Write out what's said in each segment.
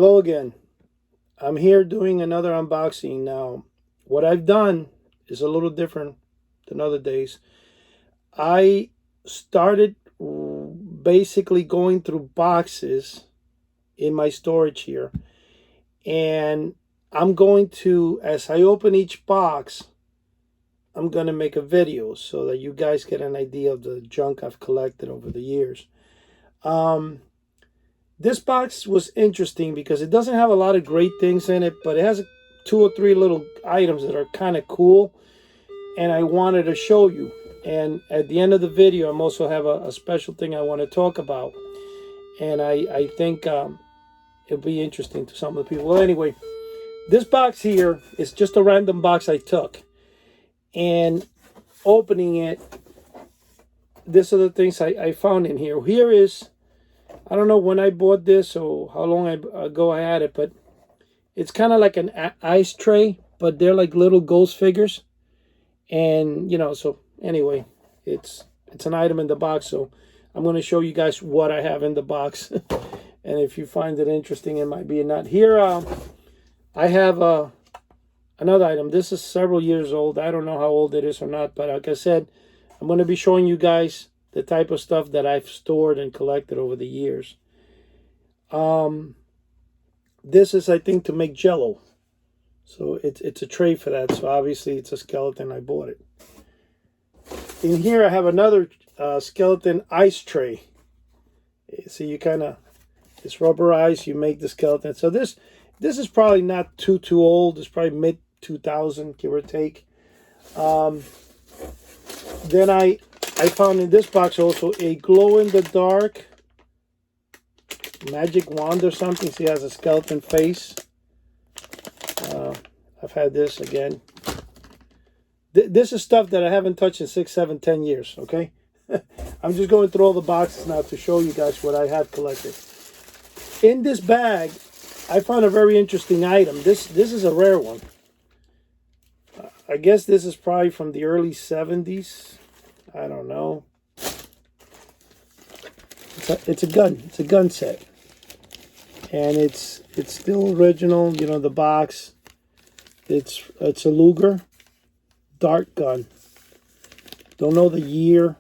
Hello again. I'm here doing another unboxing now. What I've done is a little different than other days. I started basically going through boxes in my storage here. And I'm going to, as I open each box, I'm going to make a video so that you guys get an idea of the junk I've collected over the years. This box was interesting because it doesn't have a lot of great things in it, but it has 2 or 3 little items that are kind of cool, and I wanted to show you. And at the end of the video, I'm also have a special thing I want to talk about, and I think it'll be interesting to some of the people. Well, anyway, this box here is just a random box I took, and opening it, these are the things I found in here. Here is, I don't know when I bought this or how long ago I had it, but it's kind of like an ice tray, but they're like little ghost figures. And, so anyway, it's an item in the box. So I'm going to show you guys what I have in the box. And if you find it interesting, it might be a nut. Here, I have another item. This is several years old. I don't know how old it is or not, but like I said, I'm going to be showing you guys the type of stuff that I've stored and collected over the years. This is, I think, to make Jello. So it's a tray for that. So obviously it's a skeleton. I bought it. In here I have another skeleton ice tray. So you kind of, it's rubberized. You make the skeleton. So this is probably not too old. It's probably mid 2000, give or take. Then I found in this box also a glow-in-the-dark magic wand or something. See, it has a skeleton face. I've had this again. This is stuff that I haven't touched in 6, 7, 10 years, okay? I'm just going through all the boxes now to show you guys what I have collected. In this bag, I found a very interesting item. This is a rare one. I guess this is probably from the early 70s. I don't know. It's a gun. It's a gun set, and it's still original. You know, the box. It's a Luger dart gun. Don't know the year,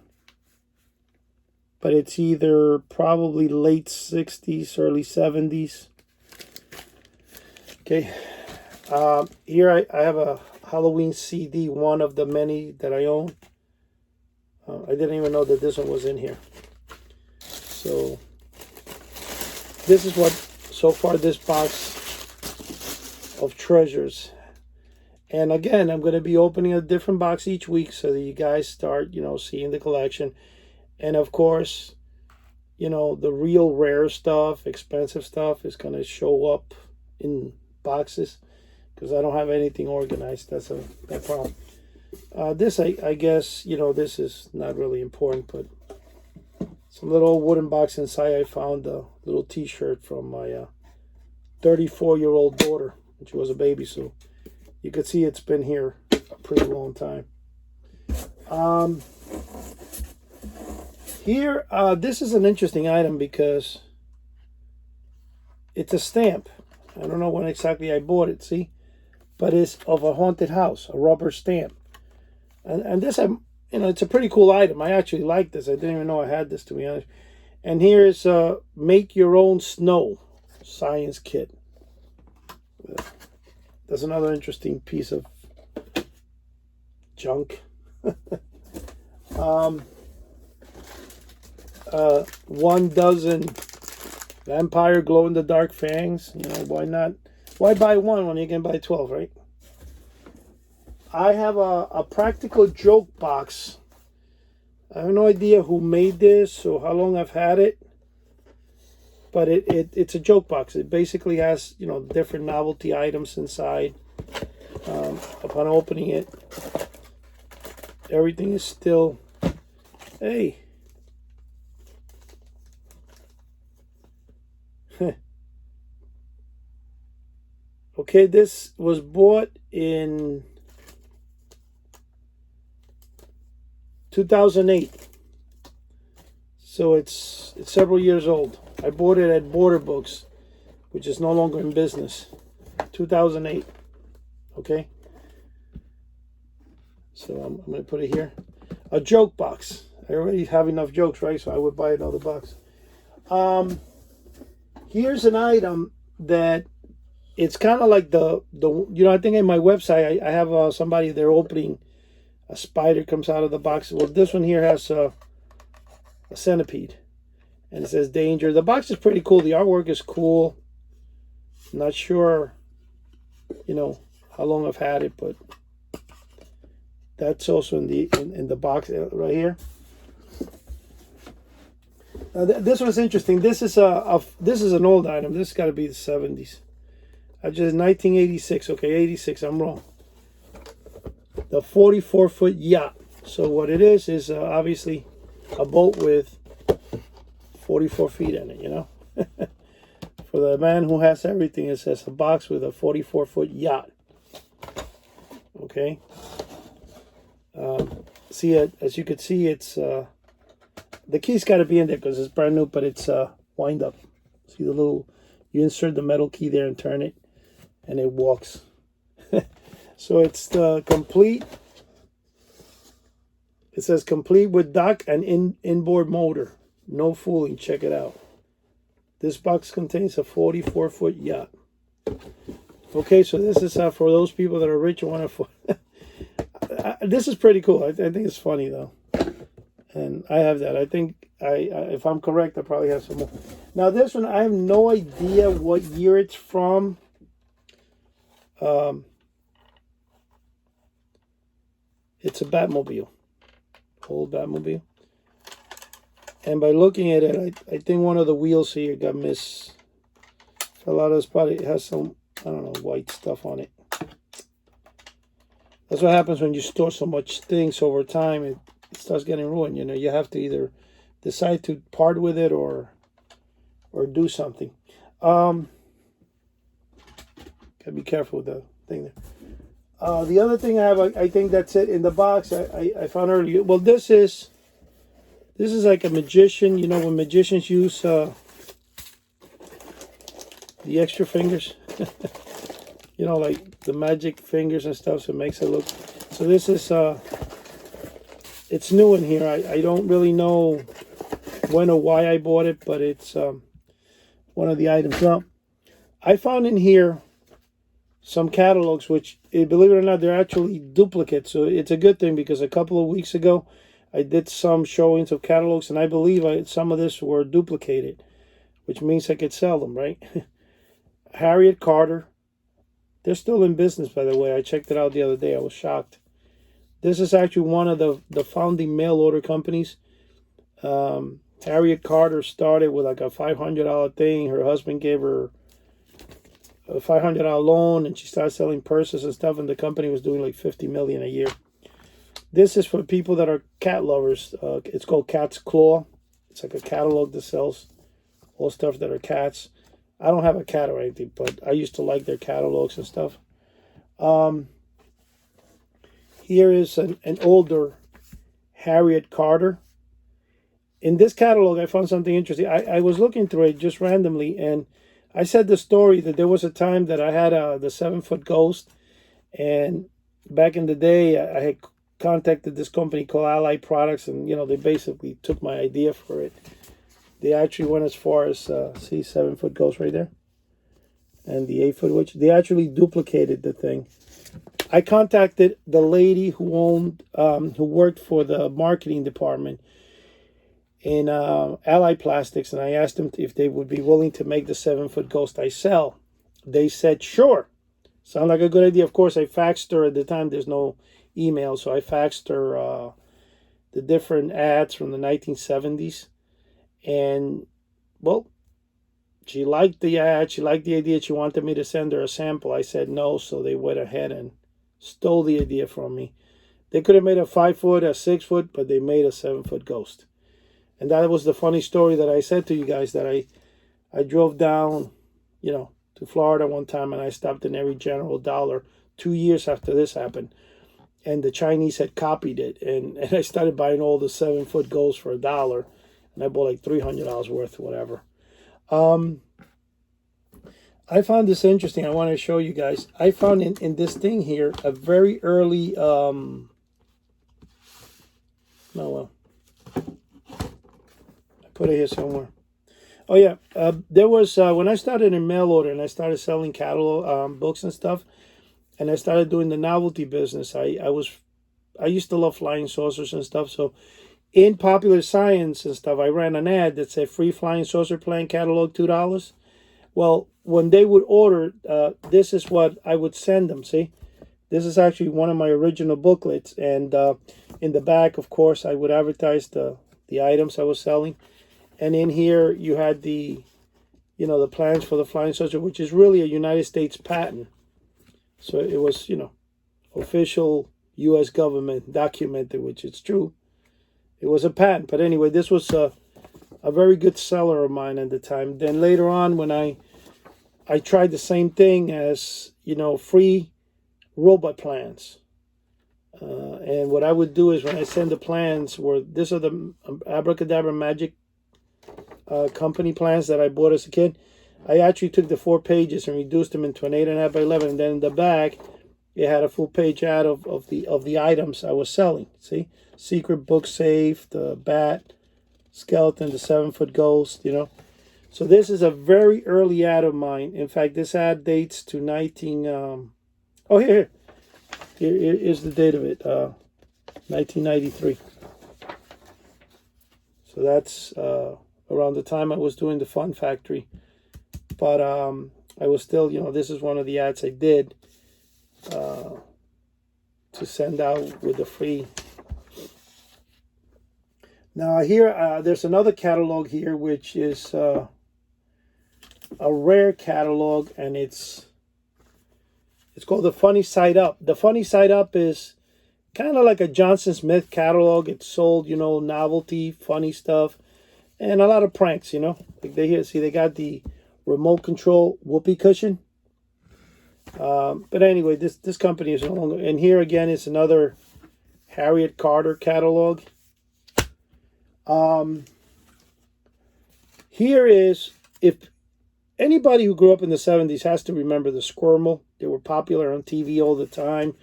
but it's either probably late 60s, early 70s. Okay. Here I have a Halloween CD, one of the many that I own. I didn't even know that this one was in here. So this is what, so far, this box of treasures. And again, I'm going to be opening a different box each week so that you guys start, seeing the collection. And of course, the real rare stuff, expensive stuff is going to show up in boxes because I don't have anything organized. That's a problem. This, I guess, this is not really important, but some little wooden box inside. I found a little t-shirt from my 34-year-old daughter when she was a baby. So you could see it's been here a pretty long time. Here, this is an interesting item because it's a stamp. I don't know when exactly I bought it, see? But it's of a haunted house, a rubber stamp. And this, it's a pretty cool item. I actually like this. I didn't even know I had this, to be honest. And here is Make Your Own Snow Science Kit. That's another interesting piece of junk. 1 dozen vampire glow-in-the-dark fangs. Why not? Why buy 1 when you can buy 12, right? I have a practical joke box. I have no idea who made this or how long I've had it. But it's a joke box. It basically has, different novelty items inside. Upon opening it, everything is still, hey. Okay, this was bought in 2008. So it's several years old. I bought it at Border Books. which is no longer in business. 2008. Okay. So I'm going to put it here. A joke box. I already have enough jokes, right? So I would buy another box. Here's an item that it's kind of like the I think in my website I have somebody there opening a spider comes out of the box. Well, this one here has a centipede, and it says danger. The box is pretty cool. The artwork is cool. Not sure, how long I've had it, but that's also in the box right here. This one's interesting. This is this is an old item. This has got to be the 70s. I just 1986. Okay, 86. I'm wrong. The 44-foot yacht. So what it is obviously a boat with 44 feet in it. For the man who has everything, it says a box with a 44-foot yacht. Okay. See it, as you can see, it's the key's got to be in there because it's brand new, but it's wind up. See the little, you insert the metal key there and turn it, and it walks. So it's the complete. It says complete with dock and inboard motor. No fooling. Check it out. This box contains a 44-foot yacht. Okay, so this is for those people that are rich and want to. This is pretty cool. I think it's funny though, and I have that. I think if I'm correct, I probably have some more. Now this one, I have no idea what year it's from. It's a Batmobile, old Batmobile, and by looking at it, I think one of the wheels here got fell out of the spot. It has some, I don't know, white stuff on it. That's what happens when you store so much things over time. It starts getting ruined. You have to either decide to part with it or do something. Gotta be careful with the thing there. The other thing I have, I think that's it in the box. I found earlier. Well, this is like a magician. When magicians use the extra fingers. Like the magic fingers and stuff, so it makes it look. So this is it's new in here. I don't really know when or why I bought it, but it's one of the items. Now, I found in here some catalogs, which, believe it or not, they're actually duplicates. So it's a good thing because a couple of weeks ago, I did some showings of catalogs, and I believe some of this were duplicated, which means I could sell them, right? Harriet Carter. They're still in business, by the way. I checked it out the other day. I was shocked. This is actually one of the founding mail order companies. Harriet Carter started with like a $500 thing. Her husband gave her a $500 loan, and she started selling purses and stuff, and the company was doing like $50 million a year. This is for people that are cat lovers. It's called Cat's Claw. It's like a catalog that sells all stuff that are cats. I don't have a cat or anything, but I used to like their catalogs and stuff. Here is an older Harriet Carter. In this catalog, I found something interesting. I was looking through it just randomly, and I said the story that there was a time that I had the 7-foot ghost, and back in the day, I had contacted this company called Allied Products, and they basically took my idea for it. They actually went as far as, see, 7-foot ghost right there. And the 8-foot witch. They actually duplicated the thing. I contacted the lady who worked for the marketing department in Allied Plastics, and I asked them if they would be willing to make the 7-foot ghost I sell. They said, sure. Sound like a good idea. Of course, I faxed her at the time. There's no email, so I faxed her the different ads from the 1970s. And, well, she liked the ad. She liked the idea. She wanted me to send her a sample. I said no, so they went ahead and stole the idea from me. They could have made a 5-foot, a 6-foot, but they made a 7-foot ghost. And that was the funny story that I said to you guys, that I drove down, to Florida one time, and I stopped in every General Dollar 2 years after this happened. And the Chinese had copied it. And I started buying all the 7-foot ghosts for $1. And I bought like $300 worth or whatever. I found this interesting. I want to show you guys. I found in this thing here a very early, no, well, I put it here somewhere. Oh yeah, there was, when I started in mail order and I started selling catalog books and stuff, and I started doing the novelty business, I used to love flying saucers and stuff. So in Popular Science and stuff, I ran an ad that said free flying saucer plane catalog, $2. Well, when they would order, this is what I would send them. See, this is actually one of my original booklets, and in the back, of course, I would advertise the items I was selling, and in here you had the plans for the flying saucer, which is really a United States patent. So it was official U.S. government documented, which is true. It was a patent, but anyway, this was a very good seller of mine at the time. Then later on, when I tried the same thing as free robot plans, and what I would do is when I send the plans, these are the Abracadabra Magic company plans that I bought as a kid. I actually took the 4 pages and reduced them into an 8.5 by 11, and then in the back it had a full page ad of the items I was selling. See, secret book safe, the bat skeleton, the 7-foot ghost. So this is a very early ad of mine. In fact, this ad dates to 19. Oh, here is the date of it. 1993. So that's around the time I was doing the Fun Factory. But I was still, this is one of the ads I did to send out with the free. Now here, there's another catalog here, which is a rare catalog, and it's called The Funny Side Up. The Funny Side Up is kind of like a Johnson Smith catalog. It's sold, novelty, funny stuff, and a lot of pranks, Like they got the remote control whoopee cushion. But anyway, this company is no longer. And here again is another Harriet Carter catalog. Here is, if anybody who grew up in the 70s has to remember the Squirmel. They were popular on TV all the time.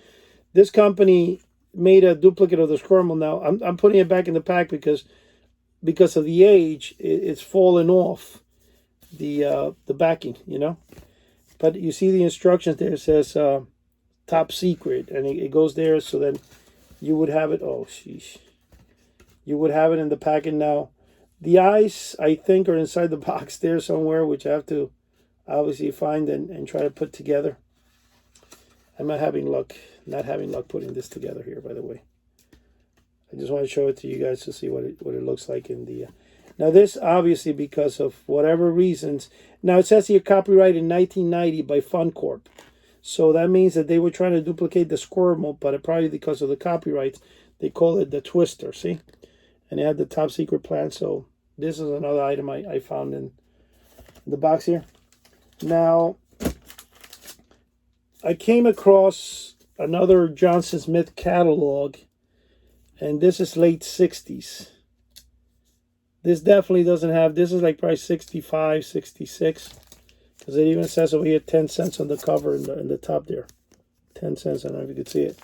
This company made a duplicate of the Squirmel. Now I'm putting it back in the pack because of the age, it's fallen off the backing, But you see the instructions there. It says top secret, and it goes there, so then you would have it. Oh, sheesh. You would have it in the packet. Now, the eyes, I think, are inside the box there somewhere, which I have to obviously find and try to put together. I'm not having luck putting this together here, by the way. I just want to show it to you guys to see what it looks like in the... Now, this, obviously, because of whatever reasons... Now, it says here, copyright in 1990 by Funcorp. So that means that they were trying to duplicate the Squirmel, but probably because of the copyrights, they call it the Twister, see? And it had the top secret plan. So this is another item I found in the box here. Now, I came across another Johnson Smith catalog, and this is late 60s. This definitely doesn't have, this is like probably 65, 66. Because it even says over here 10 cents on the cover in the top there. 10 cents, I don't know if you can see it.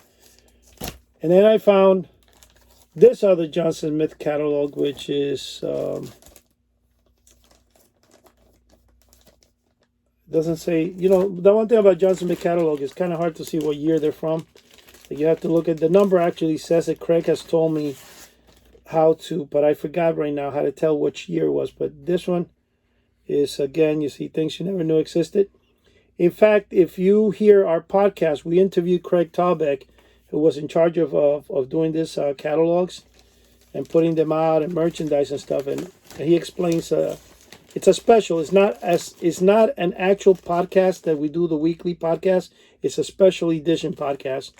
And then I found this other Johnson Smith catalog, which is, doesn't say, the one thing about Johnson Smith catalog is kind of hard to see what year they're from. Like you have to look at, the number actually says it. Craig has told me how to, but I forgot right now how to tell which year it was. But this one is, again, you see things you never knew existed. In fact, if you hear our podcast, we interviewed Craig Talbeck, who was in charge of doing this catalogs and putting them out and merchandise and stuff. And he explains it's a special. It's not an actual podcast that we do, the weekly podcast. It's a special edition podcast,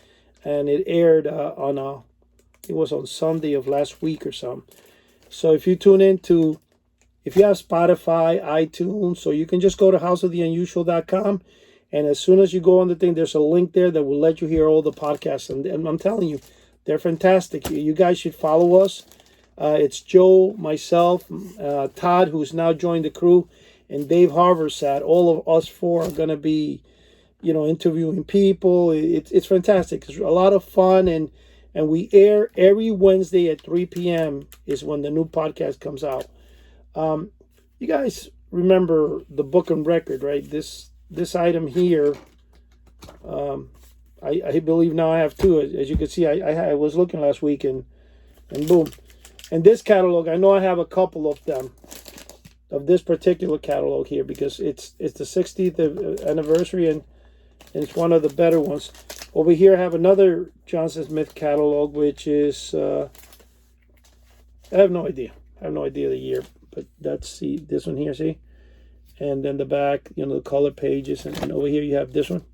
and it aired it was on Sunday of last week or something. So if you tune into, if you have Spotify, iTunes, so you can just go to houseoftheunusual.com, and as soon as you go on the thing, there's a link there that will let you hear all the podcasts. And I'm telling you, they're fantastic. You guys should follow us. It's Joe, myself, Todd, who's now joined the crew, and Dave Harborsat. All of us four are going to be, interviewing people. It's fantastic. It's a lot of fun, and we air every Wednesday at 3 p.m. is when the new podcast comes out. You guys remember the book and record, right? This item here, I believe now I have two. As you can see, I was looking last week, and boom. And this catalog, I know I have a couple of them, of this particular catalog here, because it's the 60th anniversary, and it's one of the better ones. Over here I have another Johnson Smith catalog, which is, I have no idea. I have no idea the year, but that's this one here, see? And then the back, the color pages, and over here you have this one.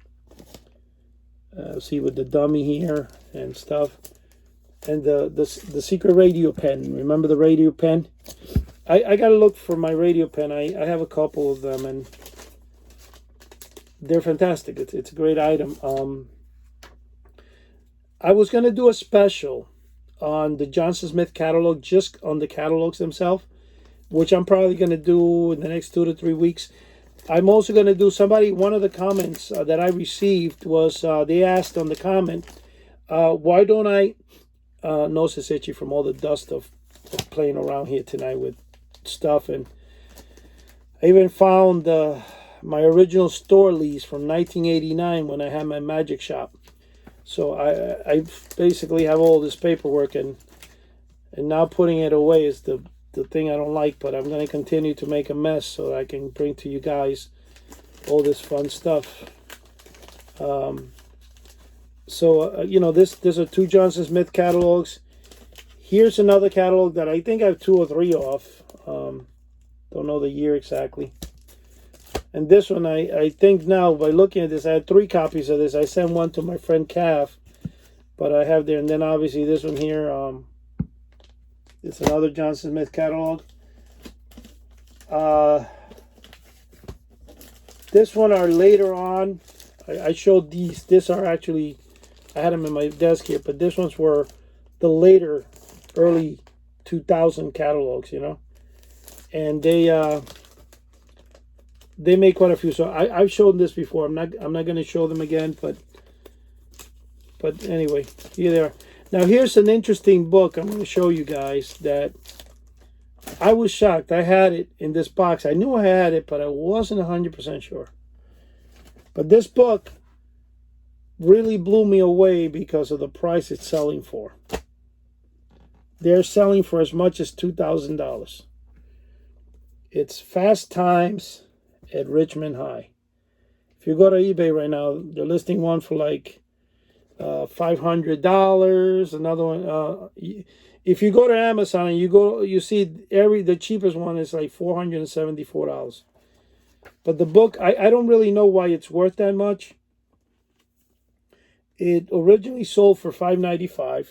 See, with the dummy here and stuff. And the secret radio pen. Remember the radio pen? I got to look for my radio pen. I have a couple of them, and they're fantastic. It's a great item. I was going to do a special on the Johnson Smith catalog, just on the catalogs themselves, which I'm probably going to do in the next 2 to 3 weeks. I'm also going to do one of the comments that I received was, they asked on the comment, why don't I, nose is itchy from all the dust of playing around here tonight with stuff, and I even found my original store lease from 1989 when I had my magic shop. So I basically have all this paperwork, and now putting it away is the thing I don't like, but I'm going to continue to make a mess so I can bring to you guys all this fun stuff. These are two Johnson Smith catalogs. Here's another catalog that I think I have 2 or 3 off. Don't know the year exactly. And this one, I think now, by looking at this, I had 3 copies of this. I sent one to my friend Cav, but I have there. And then obviously this one here, it's another Johnson Smith catalog. This one are later on. I showed these. These are actually, I had them in my desk here, but this ones were the later, early 2000 catalogs, and they make quite a few. So I've shown this before. I'm not going to show them again, but anyway, here they are. Now here's an interesting book I'm going to show you guys that I was shocked. I had it in this box. I knew I had it, but I wasn't 100% sure. But this book really blew me away because of the price it's selling for. They're selling for as much as $2,000. It's Fast Times at Richmond High. If you go to eBay right now, they're listing one for like $500. Another one. If you go to Amazon and you see the cheapest one is like $474. But the book, I don't really know why it's worth that much. It originally sold for $5.95.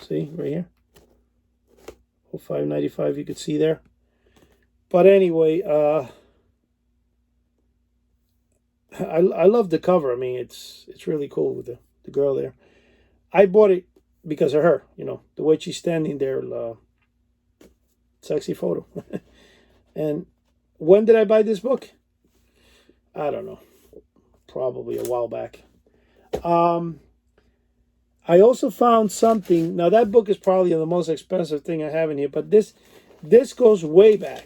See right here. $5.95. You could see there. But anyway, I love the cover. I mean, it's really cool with the girl there. I bought it because of her. The way she's standing there, sexy photo. And when did I buy this book? I don't know. Probably a while back. I also found something. Now that book is probably the most expensive thing I have in here, but this goes way back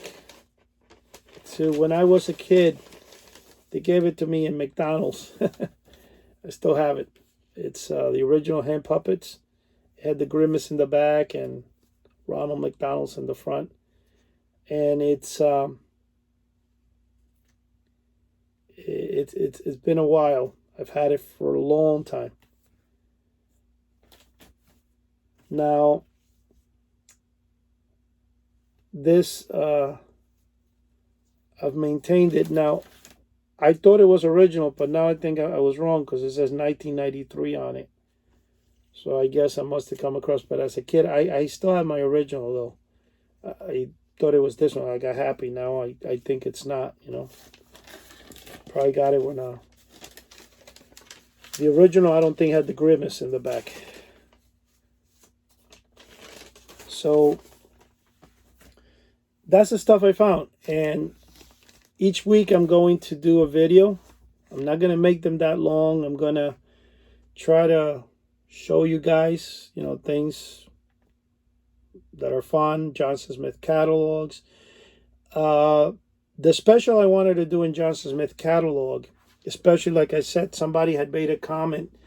to when I was a kid. They gave it to me in McDonald's. I still have it. It's the original hand puppets. It had the Grimace in the back and Ronald McDonald's in the front. And it's been a while. I've had it for a long time. Now, this, I've maintained it. Now, I thought it was original, but now I think I was wrong because it says 1993 on it. So I guess I must have come across. But as a kid, I still have my original, though. I thought it was this one. I got happy. Now I think it's not, Probably got it when the original, I don't think, had the Grimace in the back. So that's the stuff I found. And Each week I'm going to do a video. I'm not going to make them that long. I'm going to try to show you guys, things that are fun. Johnson Smith catalogs. The special I wanted to do in Johnson Smith catalog, especially like I said, somebody had made a comment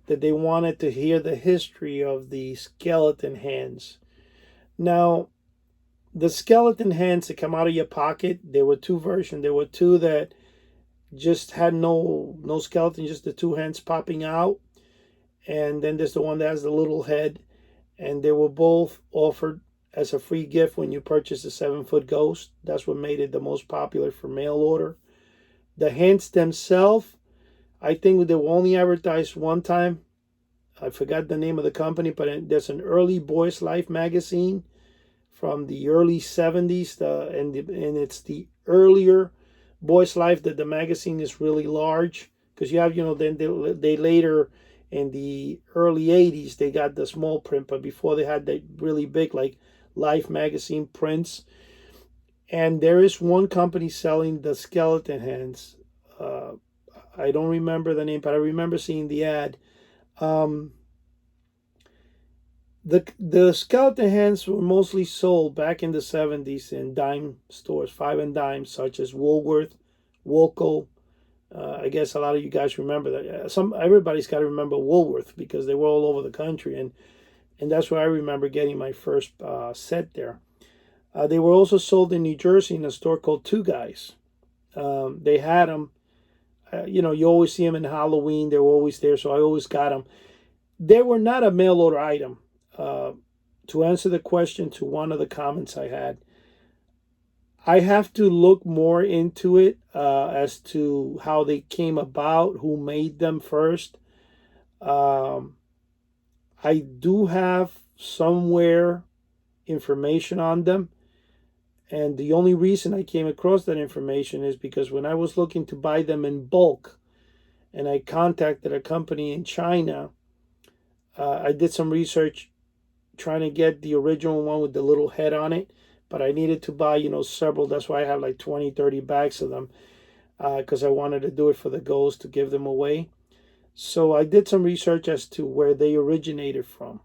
that they wanted to hear the history of the skeleton hands. Now, the skeleton hands that come out of your pocket, there were two versions. There were two that just had no skeleton, just the two hands popping out. And then there's the one that has the little head. And they were both offered as a free gift when you purchase the 7-foot ghost. That's what made it the most popular for mail order. The hands themselves, I think they were only advertised one time. I forgot the name of the company, but there's an early Boy's Life magazine from the early 70s, and it's the earlier Boy's Life that the magazine is really large, because you have, then they later in the early 80s they got the small print, but before they had the really big like Life magazine prints. And there is one company selling the skeleton hands. I don't remember the name, but I remember seeing the ad. The skeleton hands were mostly sold back in the 70s in dime stores, 5 and dime, such as Woolworth, Woolco. I guess a lot of you guys remember that. Everybody's got to remember Woolworth because they were all over the country, and that's where I remember getting my first set there. They were also sold in New Jersey in a store called Two Guys. They had them. You always see them in Halloween. They were always there, so I always got them. They were not a mail order item. To answer the question to one of the comments I had, I have to look more into it as to how they came about, who made them first. I do have somewhere information on them. And the only reason I came across that information is because when I was looking to buy them in bulk and I contacted a company in China, I did some research trying to get the original one with the little head on it, but I needed to buy, several. That's why I have like 20, 30 bags of them, because I wanted to do it for the ghosts to give them away. So I did some research as to where they originated from.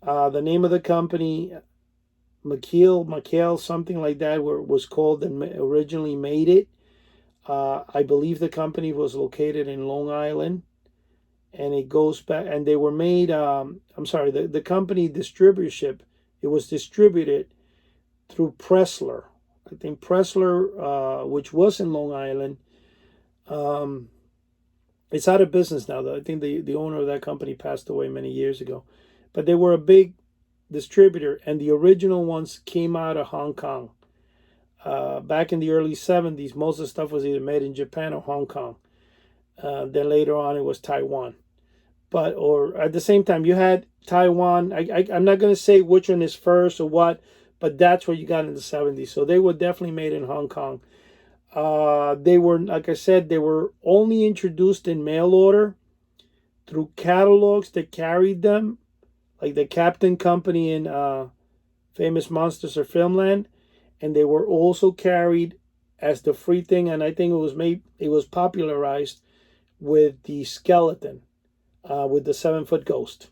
The name of the company, McHale, something like that, was called and originally made it. I believe the company was located in Long Island, and it goes back, and they were made, the company distributorship, it was distributed through Pressler. I think Pressler, which was in Long Island, it's out of business now, though. I think the owner of that company passed away many years ago. But they were a big distributor, and the original ones came out of Hong Kong. Back in the early 70s, most of the stuff was either made in Japan or Hong Kong. Then later on, it was Taiwan. Or at the same time, you had Taiwan. I'm not going to say which one is first or what, but that's what you got in the 70s. So they were definitely made in Hong Kong. They were, like I said, they were only introduced in mail order through catalogs that carried them, like the Captain Company in Famous Monsters of Filmland, and they were also carried as the free thing. And I think it was popularized with the skeleton, with the 7-foot ghost.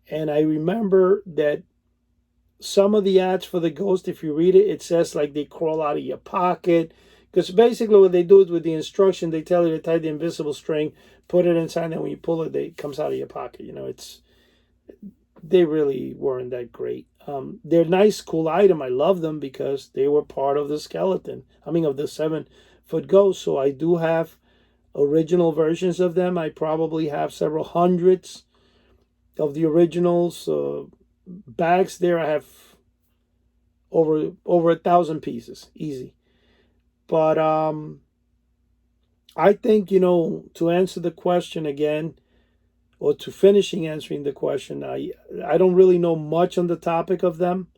And I remember that some of the ads for the ghost, if you read it, it says like they crawl out of your pocket. Because basically what they do is with the instruction, they tell you to tie the invisible string, put it inside, and when you pull it, it comes out of your pocket. They really weren't that great. They're a nice, cool item. I love them because they were part of the skeleton. Of the 7-foot ghost. So I do have original versions of them. I probably have several hundreds of the originals. Bags there, I have over 1,000 pieces, easy. But I think, to answer the question again, or to finishing answering the question, I don't really know much on the topic of them.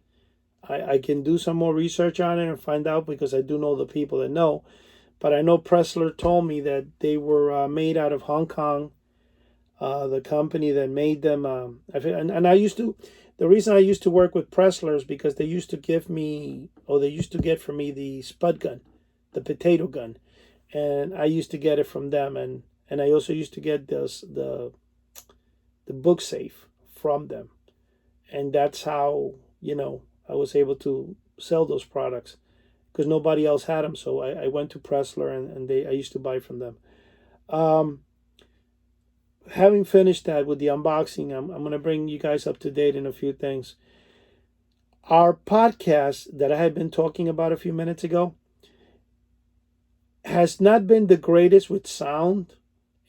I can do some more research on it and find out, because I do know the people that know. But I know Pressler told me that they were made out of Hong Kong. The company that made them, and the reason I used to work with Pressler is because they used to give me, or they used to get for me, the spud gun, the potato gun, and I used to get it from them, and I also used to get the book safe from them, and that's how I was able to sell those products because nobody else had them. So I went to Pressler, and I used to buy from them. Um, Having finished that with the unboxing, I'm going to bring you guys up to date in a few things. Our podcast that I had been talking about a few minutes ago has not been the greatest with sound,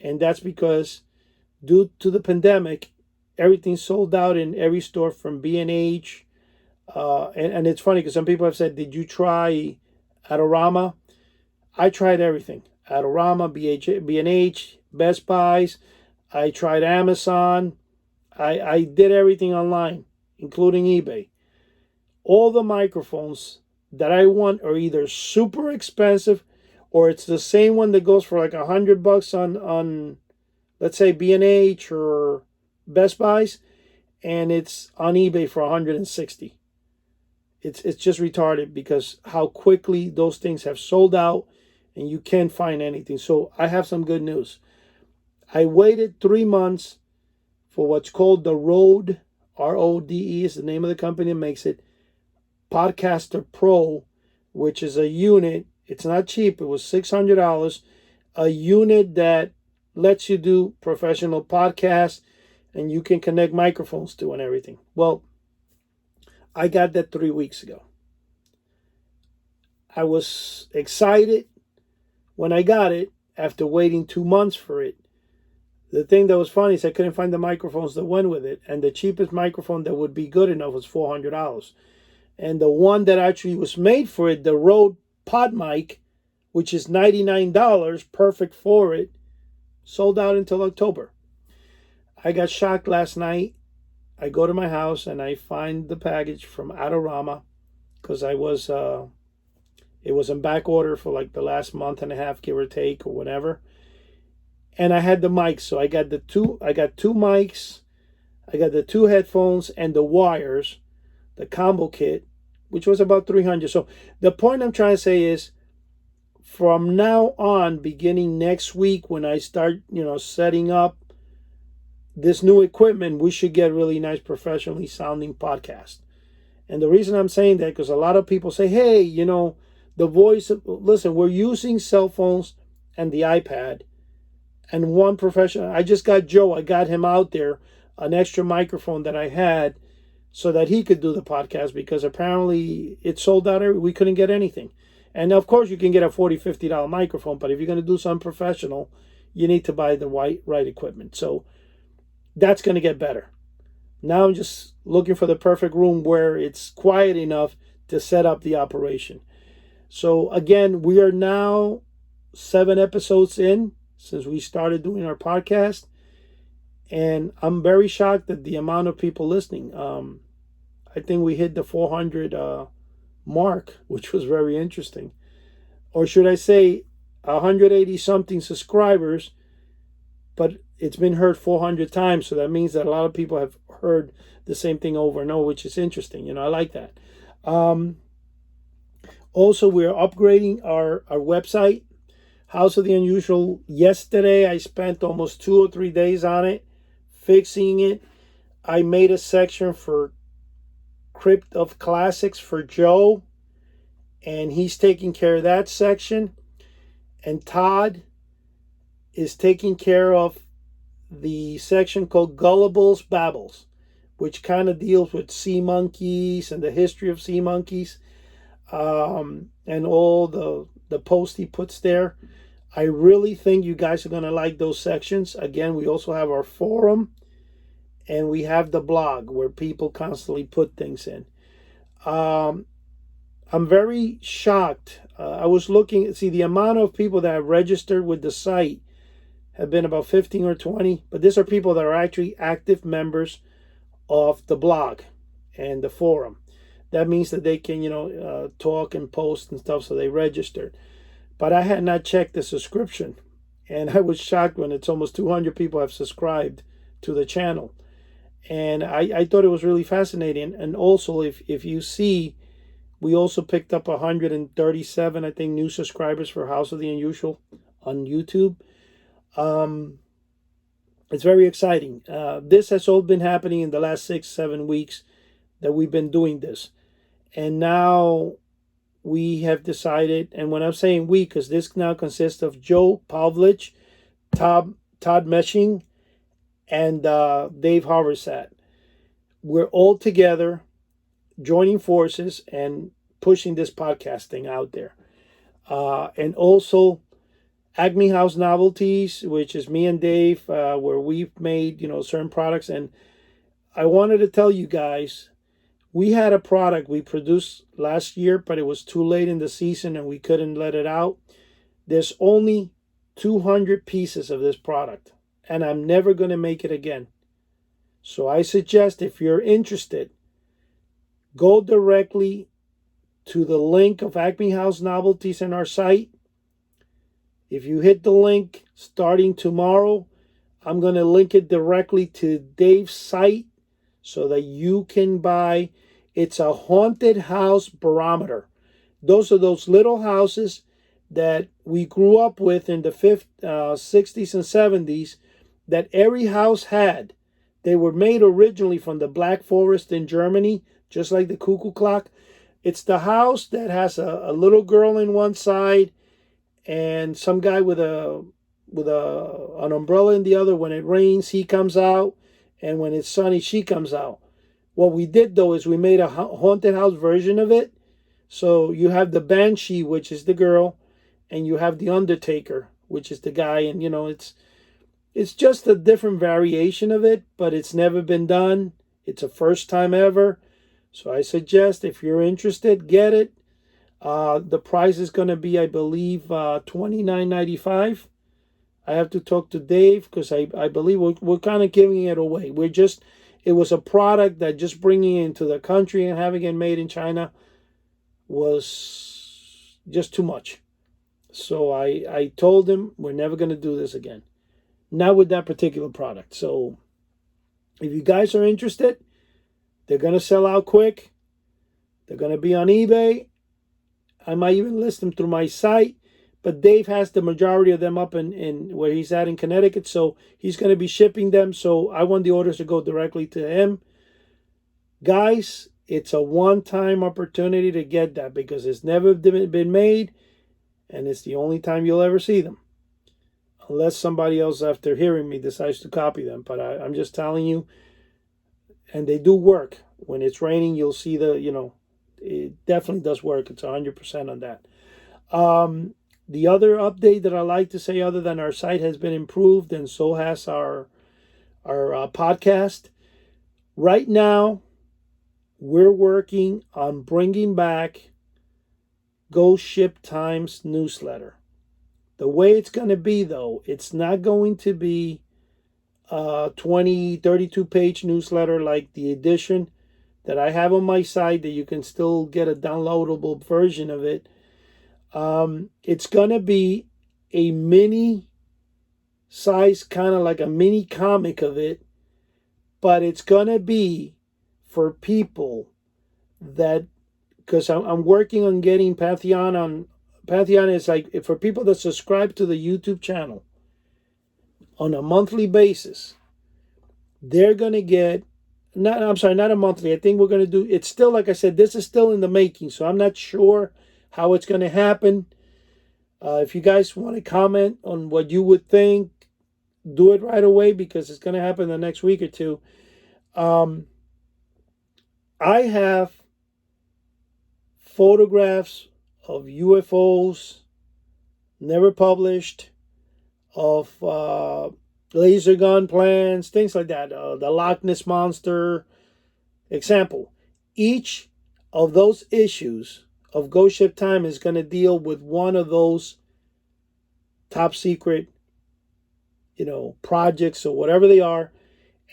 and that's because due to the pandemic, everything sold out in every store from B&H. And it's funny because some people have said, did you try Adorama? I tried everything. Adorama, B&H, Best Buys. I tried Amazon. I did everything online, including eBay. All the microphones that I want are either super expensive or it's the same one that goes for like $100 on let's say B&H or Best Buys, and it's on eBay for 160. It's just retarded because how quickly those things have sold out and you can't find anything. So I have some good news. I waited 3 months for what's called the Rode, RODE is the name of the company that makes it, Podcaster Pro, which is a unit. It's not cheap. It was $600. A unit that lets you do professional podcasts and you can connect microphones to and everything. Well, I got that 3 weeks ago. I was excited when I got it after waiting 2 months for it. The thing that was funny is I couldn't find the microphones that went with it, and the cheapest microphone that would be good enough was $400. And the one that actually was made for it, the Rode Pod Mic, which is $99, perfect for it, sold out until October. I got shocked last night. I go to my house and I find the package from Adorama because it was in back order for like the last month and a half, give or take, or whatever. And I had the mics, so I got two mics, I got the 2 headphones and the wires, the combo kit, which was about $300. So the point I'm trying to say is, from now on, beginning next week, when I start, setting up this new equipment, we should get really nice, professionally sounding podcast. And the reason I'm saying that, because a lot of people say, hey, the voice, listen, we're using cell phones and the iPad. And one professional, I just got Joe, I got him out there, an extra microphone that I had so that he could do the podcast because apparently it sold out. We couldn't get anything. And of course you can get a $40, $50 microphone, but if you're going to do something professional, you need to buy the right equipment. So that's going to get better. Now I'm just looking for the perfect room where it's quiet enough to set up the operation. So again, we are now 7 episodes in since we started doing our podcast, and I'm very shocked at the amount of people listening. I think we hit the 400 mark, which was very interesting. Or should I say 180 something subscribers, but it's been heard 400 times, so that means that a lot of people have heard the same thing over and over, which is interesting. I like that. Also, we're upgrading our website, House of the Unusual. Yesterday, I spent almost 2 or 3 days on it, fixing it. I made a section for Crypt of Classics for Joe, and he's taking care of that section. And Todd is taking care of the section called Gullibles Babbles, which kind of deals with sea monkeys and the history of sea monkeys, and all the posts he puts there. I really think you guys are going to like those sections. Again, we also have our forum, and we have the blog where people constantly put things in. I'm very shocked. I was looking, see, the amount of people that have registered with the site have been about 15 or 20, but these are people that are actually active members of the blog and the forum. That means that they can, talk and post and stuff, so they registered. But I had not checked the subscription, and I was shocked when it's almost 200 people have subscribed to the channel. And I thought it was really fascinating. And also, if you see We also picked up 137, I think, new subscribers for House of the Unusual on YouTube. Um, it's very exciting. This has all been happening in the last 6, 7 weeks that we've been doing this. And now we have decided, and when I'm saying we, because this now consists of Joe Pavlich, Todd Meshing, and Dave Haversat. We're all together, joining forces and pushing this podcasting out there. And also Acme House Novelties, which is me and Dave, where we've made, certain products. And I wanted to tell you guys, we had a product we produced last year, but it was too late in the season and we couldn't let it out. There's only 200 pieces of this product, and I'm never going to make it again. So I suggest, if you're interested, go directly to the link of Acme House Novelties in our site. If you hit the link starting tomorrow, I'm going to link it directly to Dave's site so that you can buy. It's a haunted house barometer. Those are those little houses that we grew up with in the 60s and 70s that every house had. They were made originally from the Black Forest in Germany, just like the cuckoo clock. It's the house that has a little girl in one side and some guy with an umbrella in the other. When it rains, he comes out, and when it's sunny, she comes out. What we did, though, is we made a haunted house version of it. So you have the Banshee, which is the girl, and you have the Undertaker, which is the guy. And, it's just a different variation of it, but it's never been done. It's a first time ever. So I suggest, if you're interested, get it. The price is going to be, I believe, $29.95. I have to talk to Dave because I believe we're kind of giving it away. It was a product that just bringing it into the country and having it made in China was just too much. So I told him we're never going to do this again. Not with that particular product. So if you guys are interested, they're going to sell out quick. They're going to be on eBay. I might even list them through my site. But Dave has the majority of them up in where he's at in Connecticut. So he's going to be shipping them. So I want the orders to go directly to him. Guys, it's a one-time opportunity to get that because it's never been made. And it's the only time you'll ever see them. Unless somebody else, after hearing me, decides to copy them. But I'm just telling you. And they do work. When it's raining, you'll see it definitely does work. It's 100% on that. The other update that I like to say, other than our site has been improved, and so has our podcast. Right now, we're working on bringing back Ghost Ship Times newsletter. The way it's going to be, though, it's not going to be a 32-page newsletter like the edition that I have on my site that you can still get a downloadable version of it. It's going to be a mini size, kind of like a mini comic of it, but it's going to be for people that, because I'm working on getting Pantheon on. Pantheon is like for people that subscribe to the YouTube channel on a monthly basis. They're going to get, not a monthly. I think we're going to do, it's still, like I said, this is still in the making, so I'm not sure how it's going to happen. If you guys want to comment on what you would think, do it right away because it's going to happen the next week or two. I have photographs of UFOs never published, of laser gun plans, things like that. The Loch Ness Monster. Example, each of those issues of Ghost Ship Time is going to deal with one of those top secret, projects or whatever they are.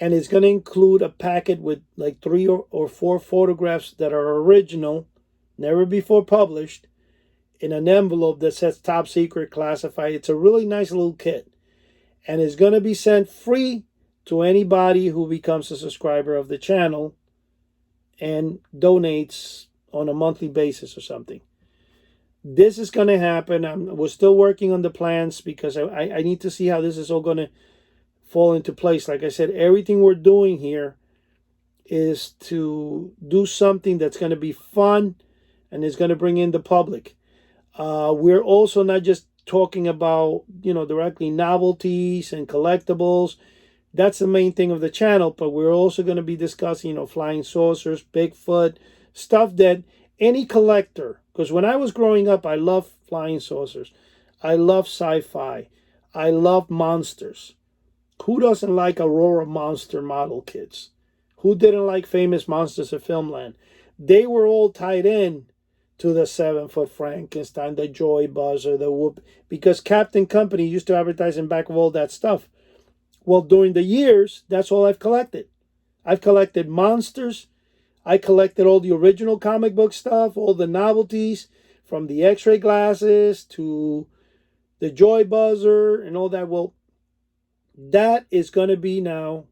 And it's going to include a packet with like 3 or 4 photographs that are original, never before published, in an envelope that says top secret classified. It's a really nice little kit. And it's going to be sent free to anybody who becomes a subscriber of the channel and donates on a monthly basis or something. This is going to happen. We're still working on the plans because I need to see how this is all going to fall into place. Like I said, everything we're doing here is to do something that's going to be fun and is going to bring in the public. We're also not just talking about, directly novelties and collectibles. That's the main thing of the channel, but we're also going to be discussing, flying saucers, Bigfoot, stuff that any collector, because when I was growing up, I loved flying saucers. I love sci-fi. I love monsters. Who doesn't like Aurora monster model kits? Who didn't like famous monsters of Filmland? They were all tied in to the 7-foot Frankenstein, the Joy Buzzer, the Whoop, because Captain Company used to advertise in back of all that stuff. Well, during the years, that's all I've collected. I've collected monsters. I collected all the original comic book stuff, all the novelties, from the X-ray glasses to the Joy Buzzer and all that. Well, that is going to be now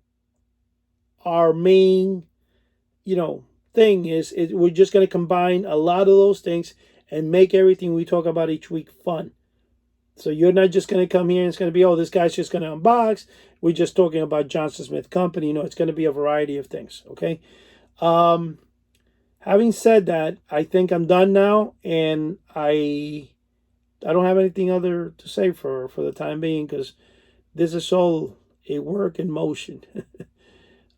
our main, thing. We're just going to combine a lot of those things and make everything we talk about each week fun. So you're not just going to come here and it's going to be, this guy's just going to unbox. We're just talking about Johnson Smith Company. It's going to be a variety of things, okay? Having said that, I think I'm done now, and I don't have anything other to say for the time being, because this is all a work in motion.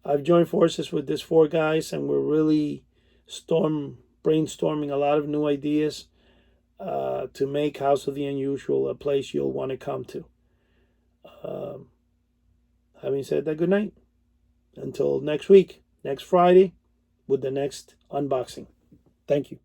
I've joined forces with these 4 guys, and we're really brainstorming a lot of new ideas to make House of the Unusual a place you'll want to come to. Having said that, good night. Until next week, next Friday, with the next unboxing. Thank you.